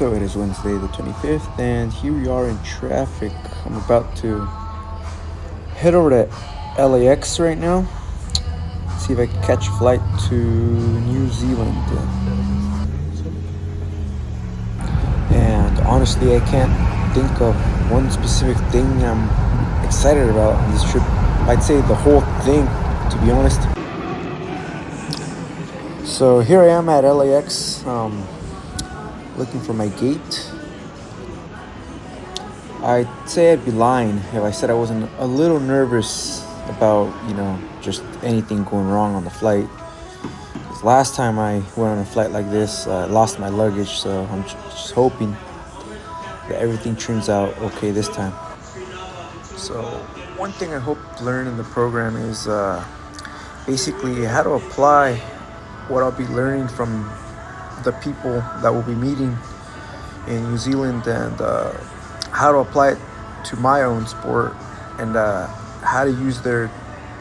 So it is Wednesday the 25th, and here we are in traffic. I'm about to head over to LAX right now, see if I can catch a flight to New Zealand. And honestly, I can't think of one specific thing I'm excited about on this trip. I'd say the whole thing, to be honest. So here I am at LAX, looking for my gate. I'd say I'd be lying if I said I wasn't a little nervous about, just anything going wrong on the flight. 'Cause last time I went on a flight like this, I lost my luggage, so I'm just hoping that everything turns out okay this time. So one thing I hope to learn in the program is basically how to apply what I'll be learning from the people that we'll be meeting in New Zealand, and how to apply it to my own sport, and how to use their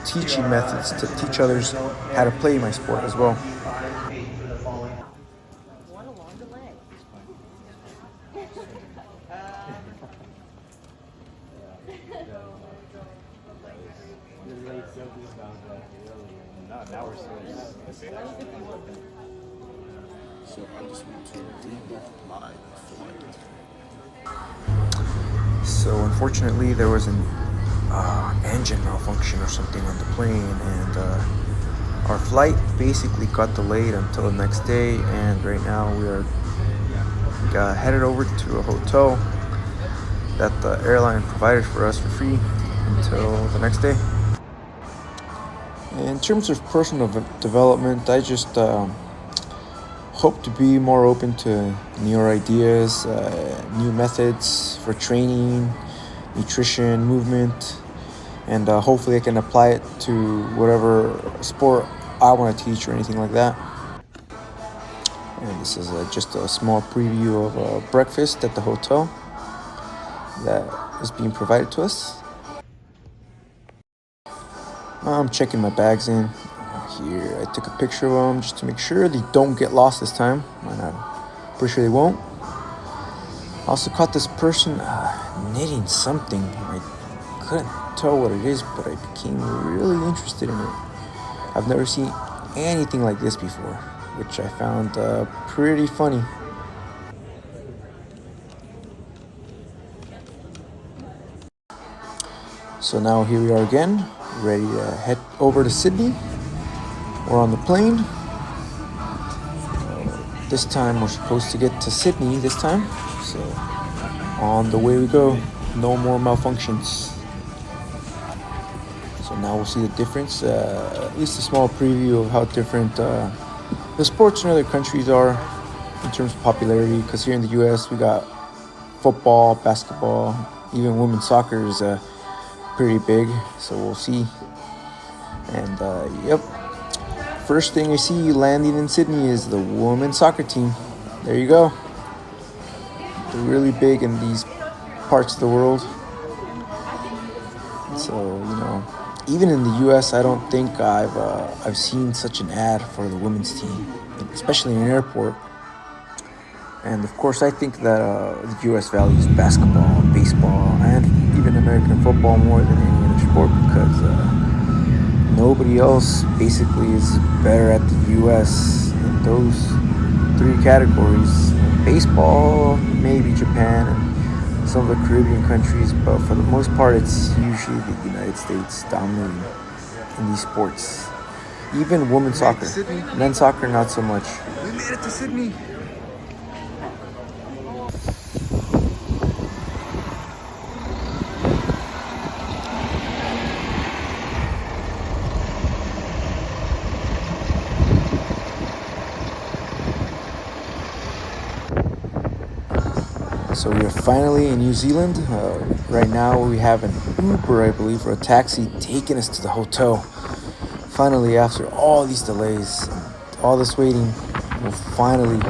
teaching methods to teach others how to play my sport as well. So I just want to debrief my flight. So unfortunately, there was an engine malfunction or something on the plane, and our flight basically got delayed until the next day. And right now we are headed over to a hotel that the airline provided for us for free until the next day. In terms of personal development, I just hope to be more open to newer ideas, new methods for training, nutrition, movement, and hopefully I can apply it to whatever sport I want to teach or anything like that. And this is just a small preview of a breakfast at the hotel that is being provided to us. I'm checking my bags in here. I took a picture of them just to make sure they don't get lost this time, and I'm pretty sure they won't. I also caught this person knitting something. I couldn't tell what it is, but I became really interested in it. I've never seen anything like this before, which I found pretty funny. So now here we are again, ready to head over to Sydney. We're on the plane. This time we're supposed to get to Sydney this time. So on the way we go. No more malfunctions. So now we'll see the difference, at least a small preview of how different the sports in other countries are in terms of popularity. Because here in the US we got football, basketball, even women's soccer is pretty big. So we'll see. And yep. First thing I see landing in Sydney is the women's soccer team. There you go. They're really big in these parts of the world. So, even in the U.S., I don't think I've seen such an ad for the women's team, especially in an airport. And of course, I think that the U.S. values basketball, baseball, and even American football more than any other sport, because nobody else basically is better at the U.S. in those three categories. Baseball, maybe Japan, and some of the Caribbean countries, but for the most part, it's usually the United States dominating in these sports. Even women's soccer. Men's soccer, not so much. We made it to Sydney. So we are finally in New Zealand. Right now we have an Uber, I believe, or a taxi taking us to the hotel. Finally, after all these delays, all this waiting, we're finally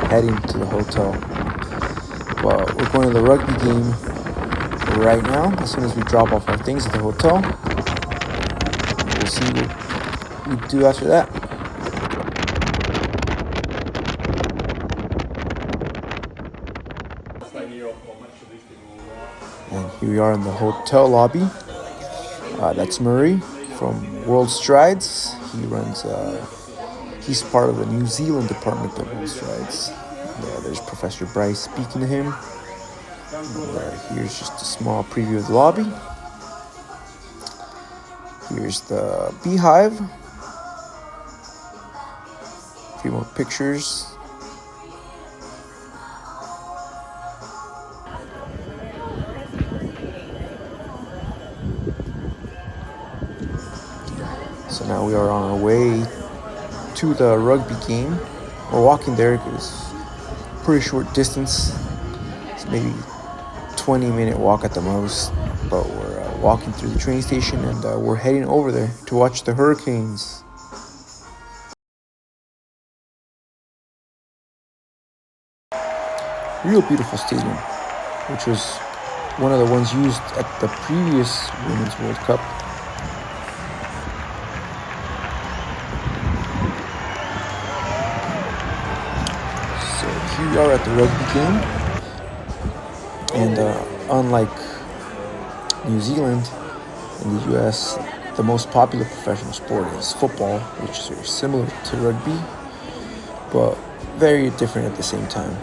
heading to the hotel. Well, we're going to the rugby game right now. As soon as we drop off our things at the hotel, we'll see what we do after that. And here we are in the hotel lobby. That's Murray from World Strides. He's part of the New Zealand department of World Strides. There's Professor Bryce speaking to him. Here's just a small preview of the lobby. Here's the beehive. A few more pictures. So now we are on our way to the rugby game. We're walking there because it's a pretty short distance. It's maybe 20-minute walk at the most. But we're walking through the train station and we're heading over there to watch the Hurricanes. Real beautiful stadium, which was one of the ones used at the previous Women's World Cup. So here we are at the rugby game, and unlike New Zealand, in the US, the most popular professional sport is football, which is very similar to rugby, but very different at the same time.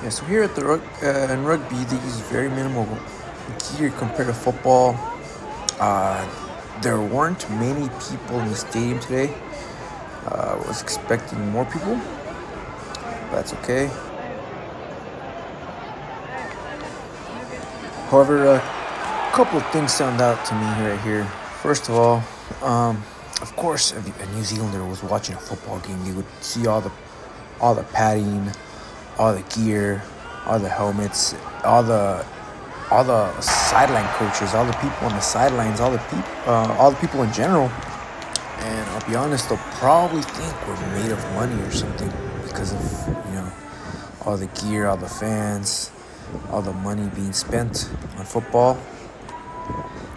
Yeah, so here at the in rugby, they use very minimal gear compared to football. There weren't many people in the stadium today. I was expecting more people, but that's okay. However, a couple of things stand out to me right here. First of all, of course, if a New Zealander was watching a football game, they would see all the padding, all the gear, all the helmets, all the sideline coaches, all the people on the sidelines, all the people in general. And I'll be honest, they'll probably think we're made of money or something because of all the gear, all the fans, all the money being spent on football.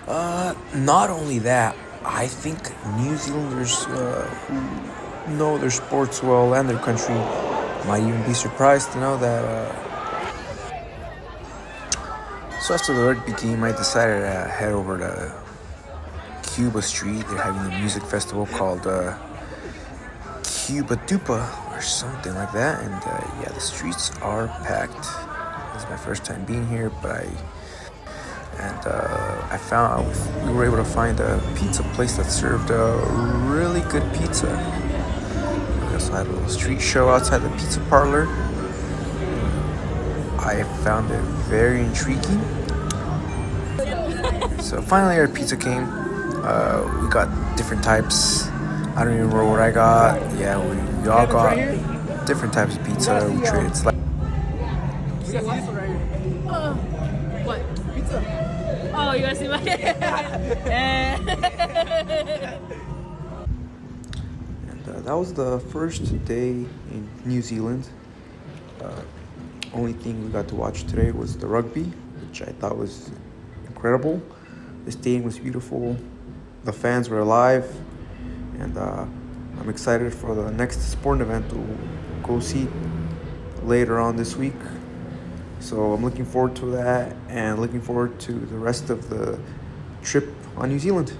Not only that, I think New Zealanders who know their sports well and their country might even be surprised to know that. So after the rugby game, I decided to head over to Cuba Street. They're having a music festival called Cuba Dupa or something like that. And the streets are packed. This is my first time being here, but we were able to find a pizza place that served a really good pizza. We also had a little street show outside the pizza parlor. I found it very intriguing. So finally our pizza came. We got different types. I don't even remember what I got. Yeah, we all got different types of pizza. We traded slices. What? Pizza. Oh, you guys see my And that was the first day in New Zealand. Only thing we got to watch today was the rugby, which I thought was incredible. The stadium was beautiful. The fans were alive. And I'm excited for the next sporting event to go see later on this week. So I'm looking forward to that and looking forward to the rest of the trip on New Zealand.